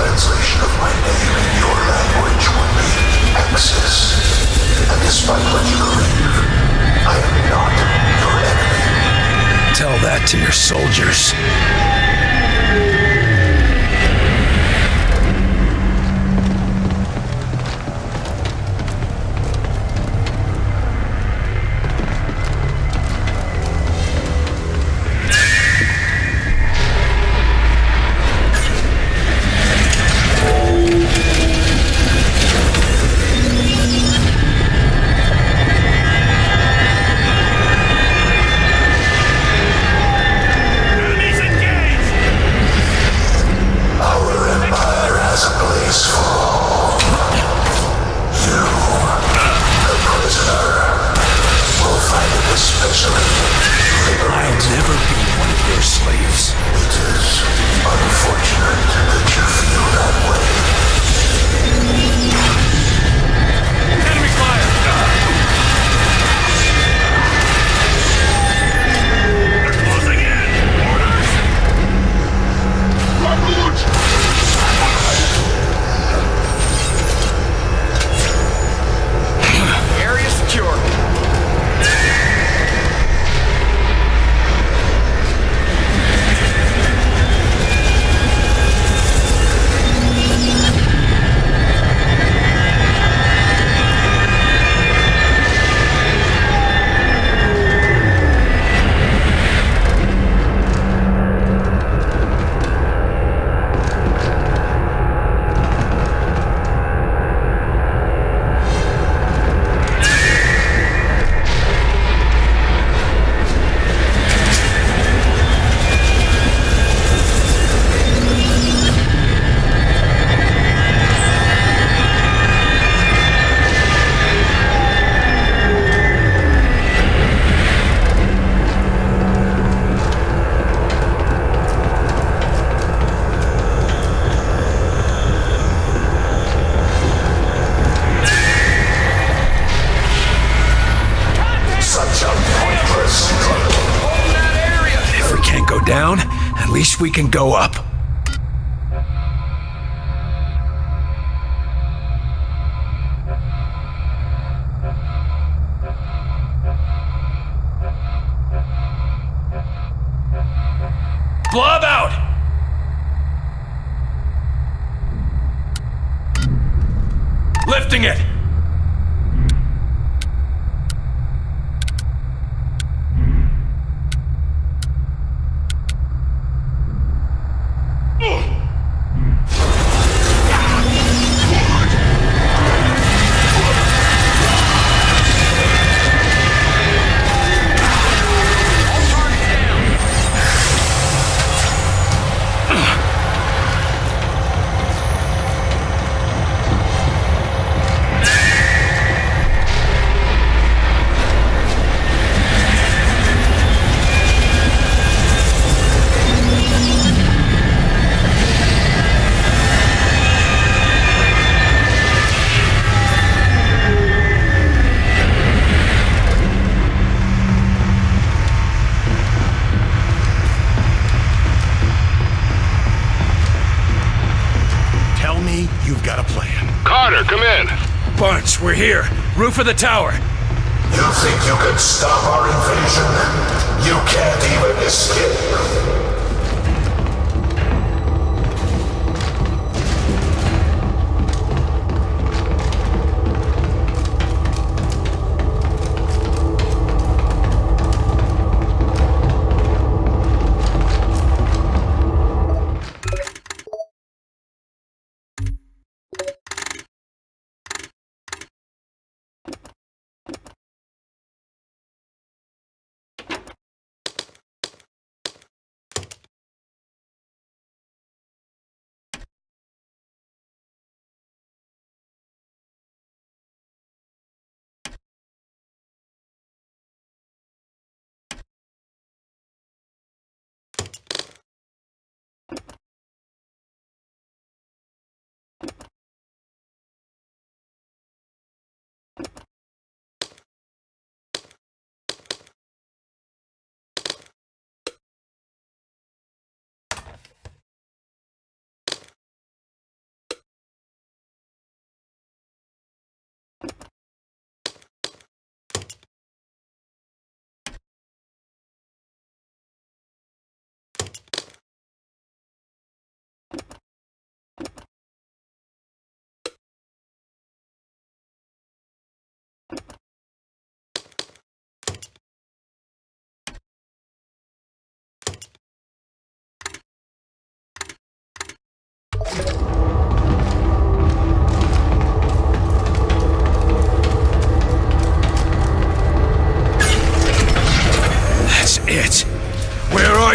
translation of my name in your language would be Axis. And despite what you believe, I am not your enemy. Tell that to your soldiers. Down, at least we can go up. Blob out! Lifting it! You've got a plan. Carter, come in. Bunch, we're here. Roof of the tower. You think you can stop our invasion? You can't even escape.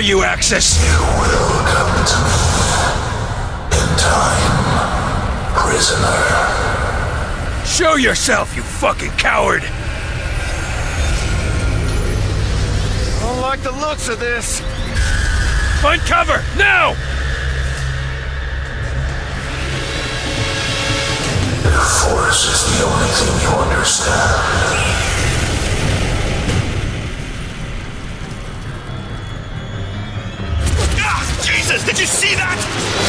you, Axis? You will come to me in time, prisoner. Show yourself, you fucking coward! I don't like the looks of this. Find cover, now! The Force is the only thing you understand. Jesus, did you see that?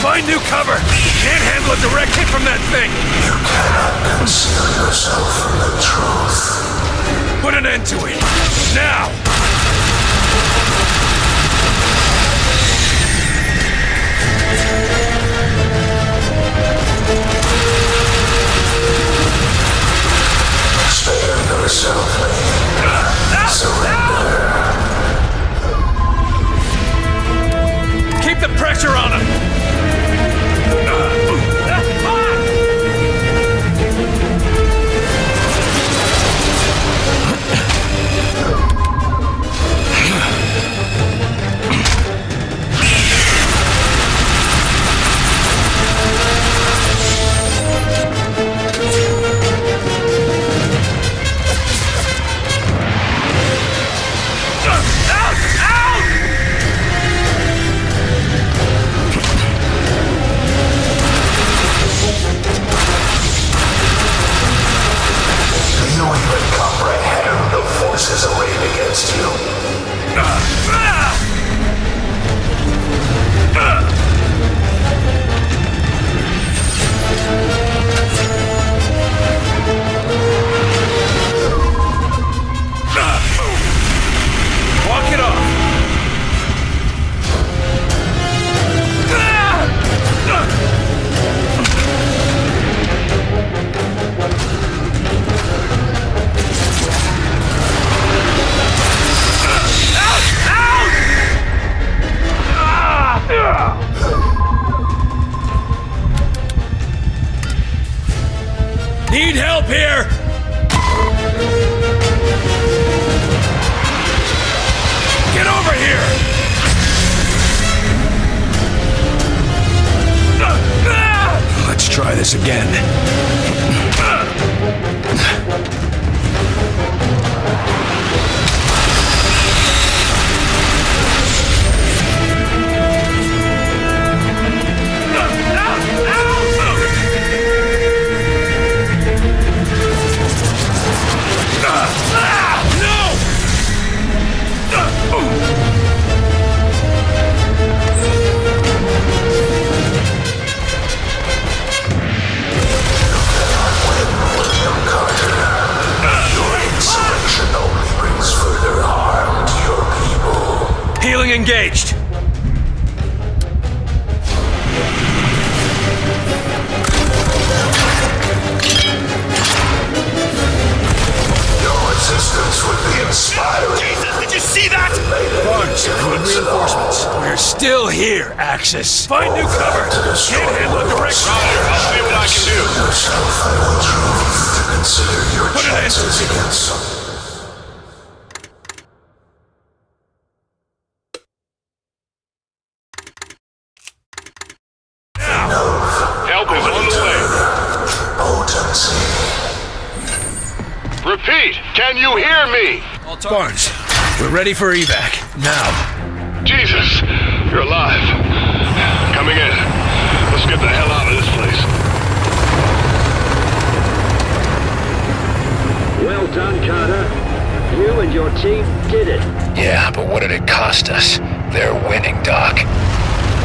Find new cover! You can't handle a direct hit from that thing! You cannot conceal yourself from the truth. Put an end to it! Now! Spare yourself, man. Surrender. Keep the pressure on him! Do you even comprehend the forces arrayed against you? Walk it off! Need help here! Get over here! Let's try this again. Insurrection only brings further harm to your people. Healing engaged. Your resistance would be inspiring. Jesus, did you see that? Barnes, I need reinforcements. We're still here, Axis. Find new cover. Can't handle a direct fire. I'll see what I can do. Yourself, I will truth to consider your Put an end to chances it. against some. Help is on the way. Potency. Repeat, can you hear me? Barnes, we're ready for evac. Now. Jesus, you're alive. Coming in. Let's get the hell out of this place. Well done, Carter. You and your team did it. Yeah, but what did it cost us? They're winning, Doc.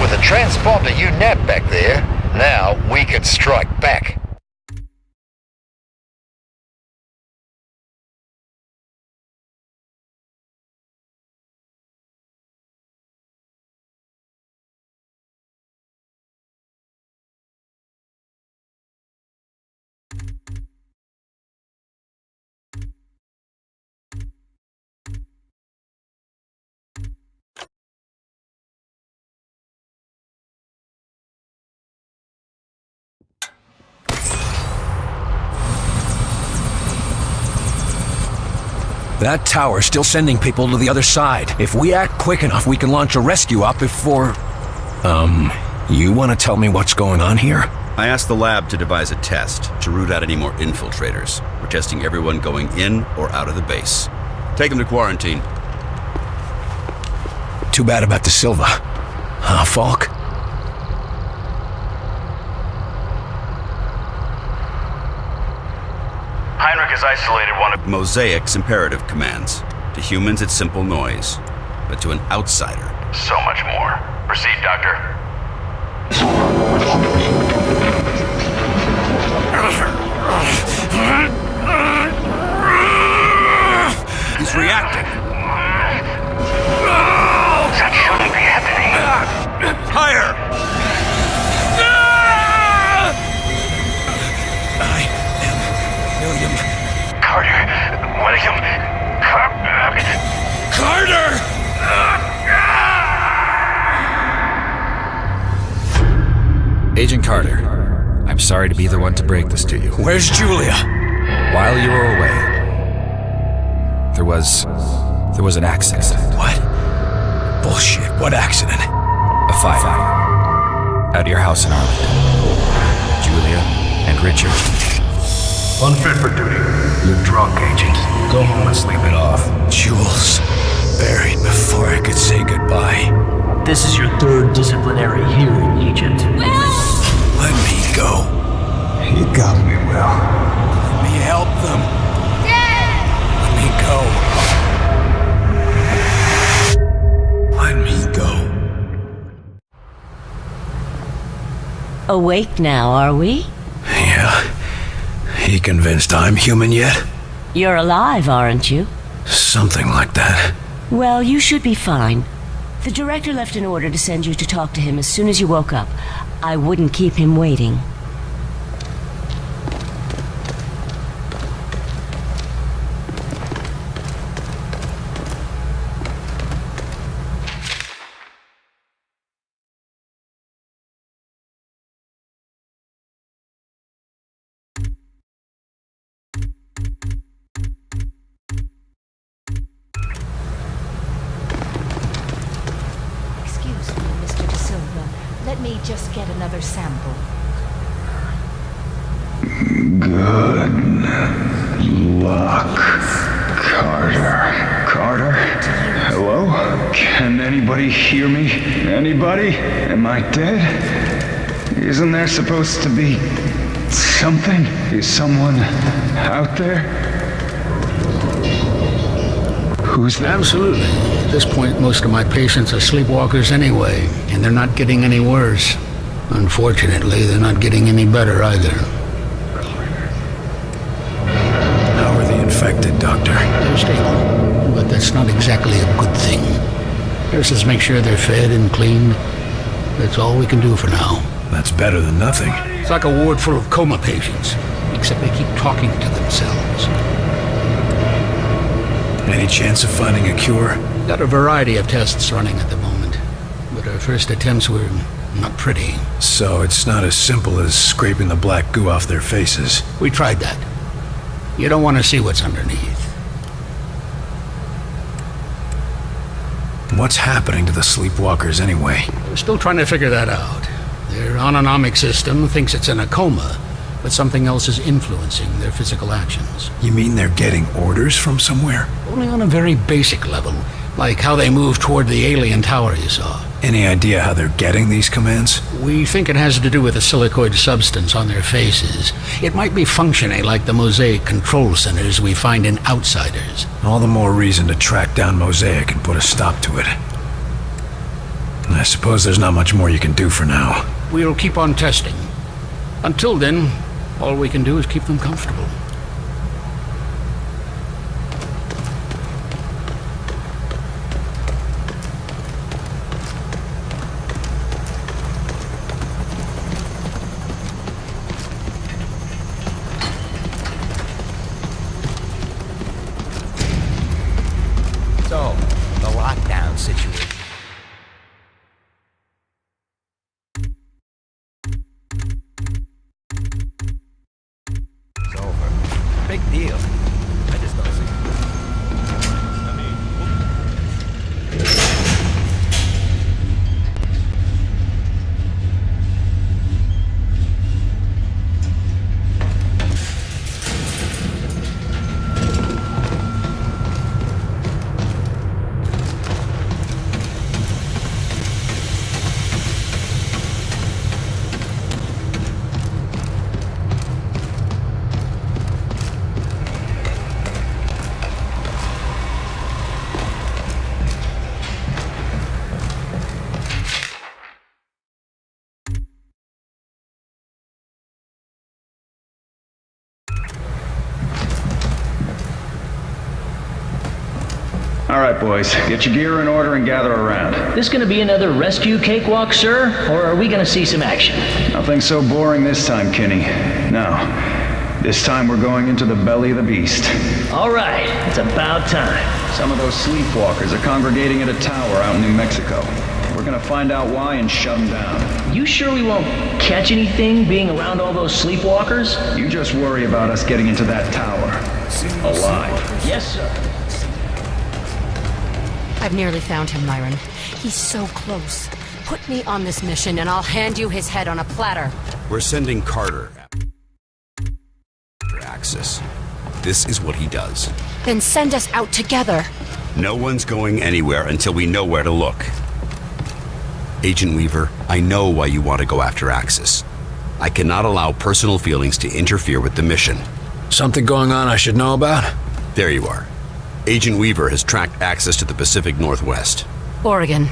With a transponder you nabbed back there, now we can strike back. That tower's still sending people to the other side. If we act quick enough, we can launch a rescue op before... You want to tell me what's going on here? I asked the lab to devise a test to root out any more infiltrators. We're testing everyone going in or out of the base. Take them to quarantine. Too bad about the Silva. Falk? Heinrich has isolated one of... Mosaic's imperative commands. To humans, it's simple noise. But to an outsider... So much more. Proceed, Doctor. He's reacting. That shouldn't be happening. Higher! I am William Carter. William. Carter! Agent Carter, I'm sorry to be the one to break this to you. Where's Julia? While you were away, there was an accident. What? Bullshit. What accident? A fire. At your house in Arlington. Julia and Richard. Unfit for duty. You're drunk, Agent. Go home and sleep it off. Jules. Buried before I could say goodbye. This is your third disciplinary hearing, Agent. Let me go. You got me, Will. Let me help them. Let me go. Let me go. Awake now, are we? Yeah. He convinced I'm human yet? You're alive, aren't you? Something like that. Well, you should be fine. The director left an order to send you to talk to him as soon as you woke up. I wouldn't keep him waiting. Excuse me, Mr. De Silva. Let me just get another sample. Good luck, Carter. Carter? Hello? Can anybody hear me? Anybody? Am I dead? Isn't there supposed to be something? Is someone out there? Who's that? Absolutely. At this point, most of my patients are sleepwalkers anyway, and they're not getting any worse. Unfortunately, they're not getting any better either. How are the infected, Doctor? They're stable, but that's not exactly a good thing. Nurses make sure they're fed and cleaned. That's all we can do for now. That's better than nothing. It's like a ward full of coma patients, except they keep talking to themselves. Any chance of finding a cure? Got a variety of tests running at the moment, but our first attempts were not pretty. So it's not as simple as scraping the black goo off their faces. We tried that. You don't want to see what's underneath. What's happening to the sleepwalkers anyway? We're still trying to figure that out. Their autonomic system thinks it's in a coma, but something else is influencing their physical actions. You mean they're getting orders from somewhere? Only on a very basic level, like how they move toward the alien tower you saw. Any idea how they're getting these commands? We think it has to do with the silicoid substance on their faces. It might be functioning like the Mosaic control centers we find in Outsiders. All the more reason to track down Mosaic and put a stop to it. I suppose there's not much more you can do for now. We'll keep on testing. Until then, all we can do is keep them comfortable. So, the lockdown situation. It's over. Big deal. I just don't see it. Alright, boys. Get your gear in order and gather around. This gonna be another rescue cakewalk, sir? Or are we gonna see some action? Nothing so boring this time, Kinney. No. This time we're going into the belly of the beast. Alright, it's about time. Some of those sleepwalkers are congregating at a tower out in New Mexico. We're gonna find out why and shut them down. You sure we won't catch anything being around all those sleepwalkers? You just worry about us getting into that tower. Alive. Yes, sir. I've nearly found him, Myron. He's so close. Put me on this mission and I'll hand you his head on a platter. We're sending Carter after Axis. This is what he does. Then send us out together. No one's going anywhere until we know where to look. Agent Weaver, I know why you want to go after Axis. I cannot allow personal feelings to interfere with the mission. Something going on I should know about? There you are. Agent Weaver has tracked Axis to the Pacific Northwest. Oregon.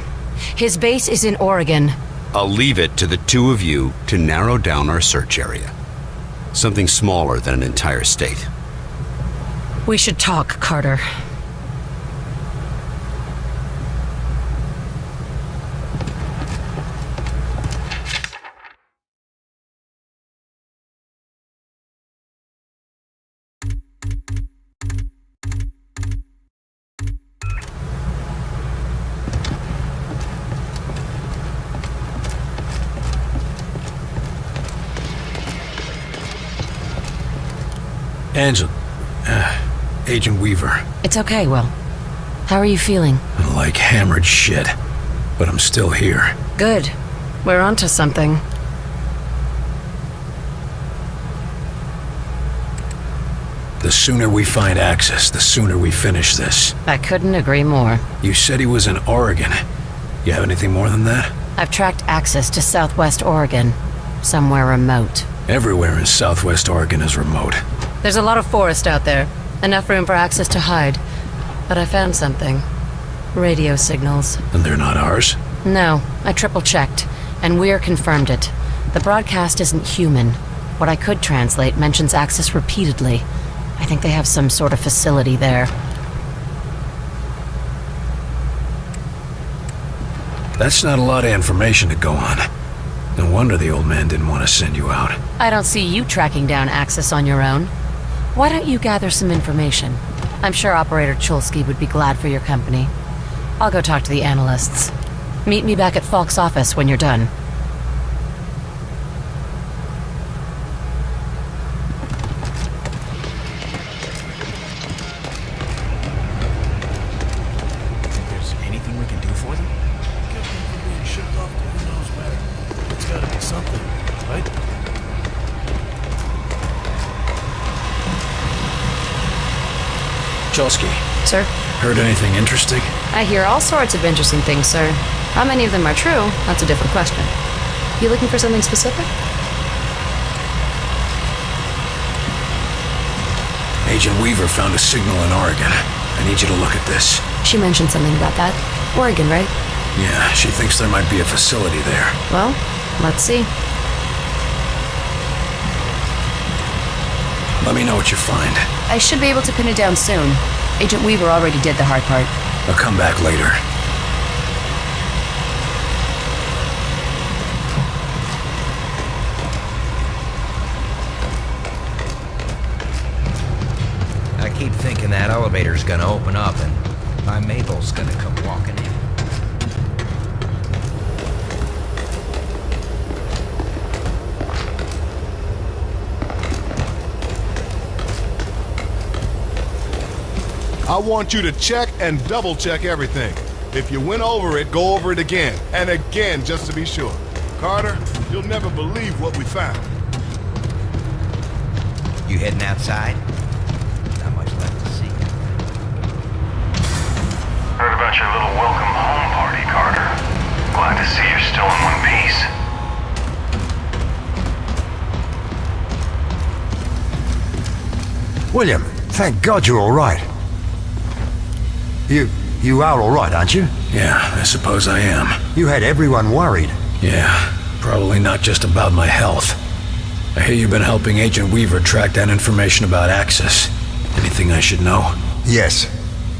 His base is in Oregon. I'll leave it to the two of you to narrow down our search area. Something smaller than an entire state. We should talk, Carter. Angela. Agent Weaver. It's okay, Will. How are you feeling? Like hammered shit. But I'm still here. Good. We're onto something. The sooner we find Axis, the sooner we finish this. I couldn't agree more. You said he was in Oregon. You have anything more than that? I've tracked Axis to southwest Oregon. Somewhere remote. Everywhere in southwest Oregon is remote. There's a lot of forest out there. Enough room for Axis to hide. But I found something. Radio signals. And they're not ours? No, I triple-checked. And Weir confirmed it. The broadcast isn't human. What I could translate mentions Axis repeatedly. I think they have some sort of facility there. That's not a lot of information to go on. No wonder the old man didn't want to send you out. I don't see you tracking down Axis on your own. Why don't you gather some information? I'm sure Operator Chulsky would be glad for your company. I'll go talk to the analysts. Meet me back at Falk's office when you're done. There's anything we can do for them? Kept them from being shipped off to who knows where. It's gotta be something, right? Chulsky. Sir? Heard anything interesting? I hear all sorts of interesting things, sir. How many of them are true? That's a different question. You looking for something specific? Agent Weaver found a signal in Oregon. I need you to look at this. She mentioned something about that. Oregon, right? Yeah, she thinks there might be a facility there. Well, let's see. Let me know what you find. I should be able to pin it down soon. Agent Weaver already did the hard part. I'll come back later. I keep thinking that elevator's gonna open up and my Mabel's gonna come walking in. I want you to check and double check everything. If you went over it, go over it again. And again, just to be sure. Carter, you'll never believe what we found. You heading outside? Not much left to see. Heard about your little welcome home party, Carter. Glad to see you're still in one piece. William, thank God you're all right. You are all right, aren't you? Yeah, I suppose I am. You had everyone worried. Yeah, probably not just about my health. I hear you've been helping Agent Weaver track down information about Axis. Anything I should know? Yes.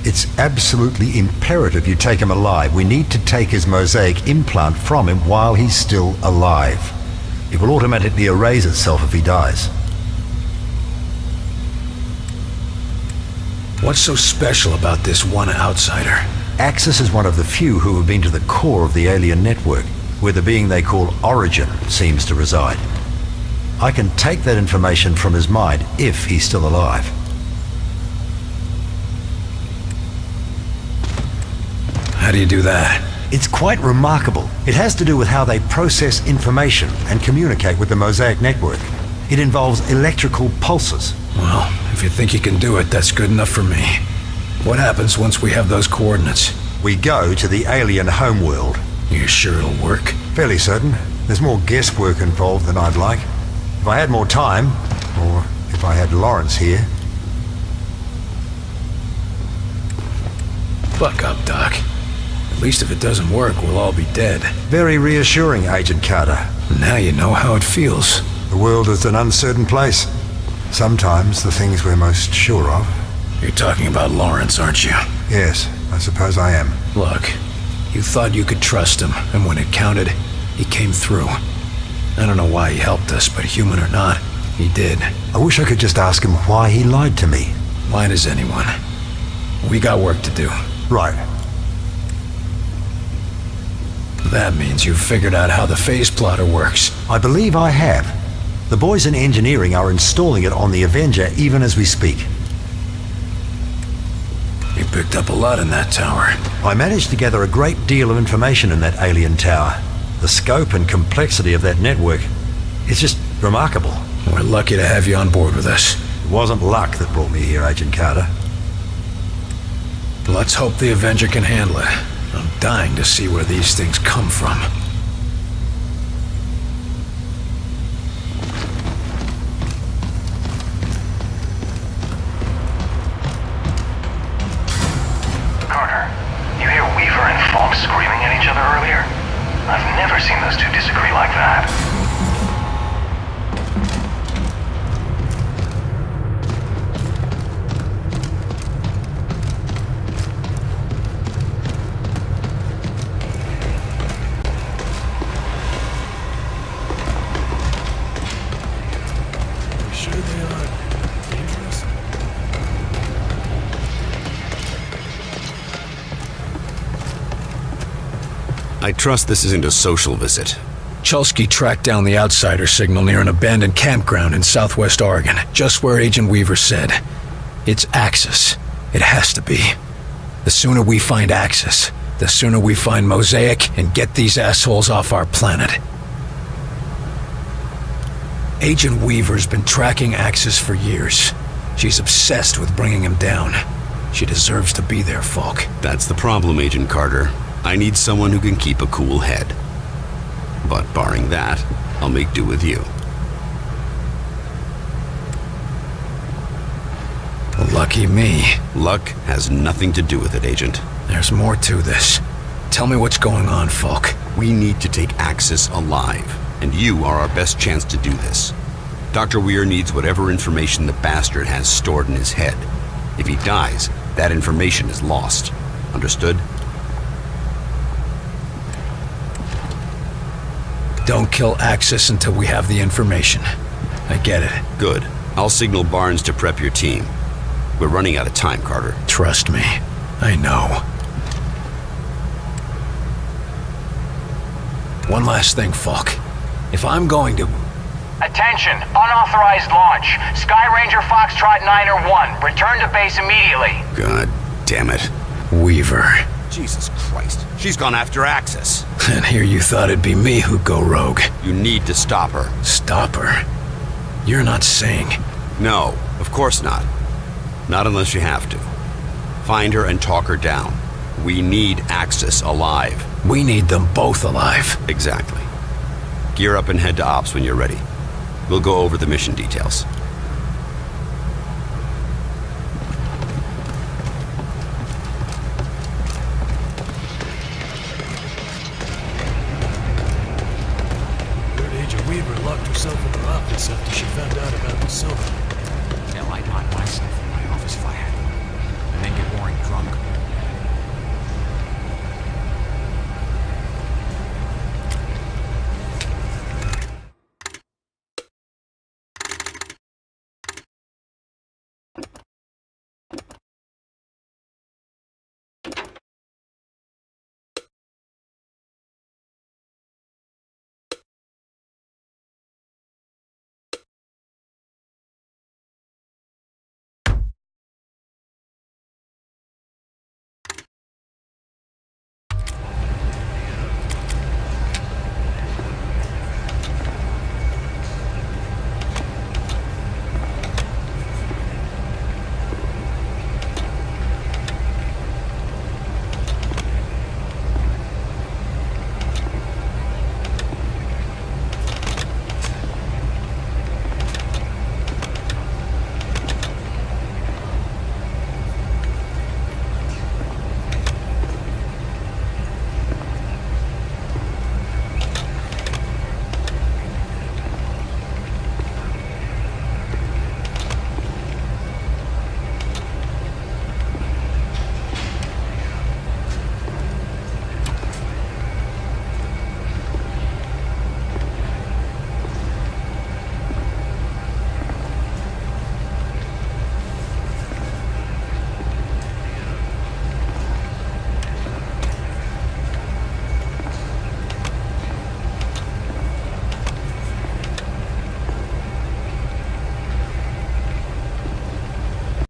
It's absolutely imperative you take him alive. We need to take his mosaic implant from him while he's still alive. It will automatically erase itself if he dies. What's so special about this one outsider? Axis is one of the few who have been to the core of the alien network, where the being they call Origin seems to reside. I can take that information from his mind if he's still alive. How do you do that? It's quite remarkable. It has to do with how they process information and communicate with the Mosaic network. It involves electrical pulses. Well, if you think you can do it, that's good enough for me. What happens once we have those coordinates? We go to the alien homeworld. You sure it'll work? Fairly certain. There's more guesswork involved than I'd like. If I had more time, or if I had Lawrence here. Buck up, Doc. At least if it doesn't work, we'll all be dead. Very reassuring, Agent Carter. Now you know how it feels. The world is an uncertain place. Sometimes the things we're most sure of. You're talking about Lawrence, aren't you? Yes, I suppose I am. Look, you thought you could trust him, and when it counted, he came through. I don't know why he helped us, but human or not, he did. I wish I could just ask him why he lied to me. Why does anyone? We got work to do. Right. That means you've figured out how the phase plotter works. I believe I have. The boys in engineering are installing it on the Avenger even as we speak. You picked up a lot in that tower. I managed to gather a great deal of information in that alien tower. The scope and complexity of that network, it's just remarkable. We're lucky to have you on board with us. It wasn't luck that brought me here, Agent Carter. Let's hope the Avenger can handle it. I'm dying to see where these things come from. Carter, you hear Weaver and Falk screaming at each other earlier? I've never seen those two disagree like that. I trust this isn't a social visit. Chulsky tracked down the outsider signal near an abandoned campground in southwest Oregon, just where Agent Weaver said. It's Axis. It has to be. The sooner we find Axis, the sooner we find Mosaic and get these assholes off our planet. Agent Weaver's been tracking Axis for years. She's obsessed with bringing him down. She deserves to be there, Falk. That's the problem, Agent Carter. I need someone who can keep a cool head. But barring that, I'll make do with you. Lucky me. Luck has nothing to do with it, Agent. There's more to this. Tell me what's going on, Falk. We need to take Axis alive, and you are our best chance to do this. Dr. Weir needs whatever information the bastard has stored in his head. If he dies, that information is lost. Understood? Don't kill Axis until we have the information. I get it. Good. I'll signal Barnes to prep your team. We're running out of time, Carter. Trust me. I know. One last thing, Falk. If I'm going to... Attention! Unauthorized launch. Sky Ranger Foxtrot 901. Return to base immediately. God damn it. Weaver. Jesus Christ. She's gone after Axis. And here you thought it'd be me who'd go rogue. You need to stop her. Stop her? You're not saying... No, of course not. Not unless you have to. Find her and talk her down. We need Axis alive. We need them both alive. Exactly. Gear up and head to Ops when you're ready. We'll go over the mission details.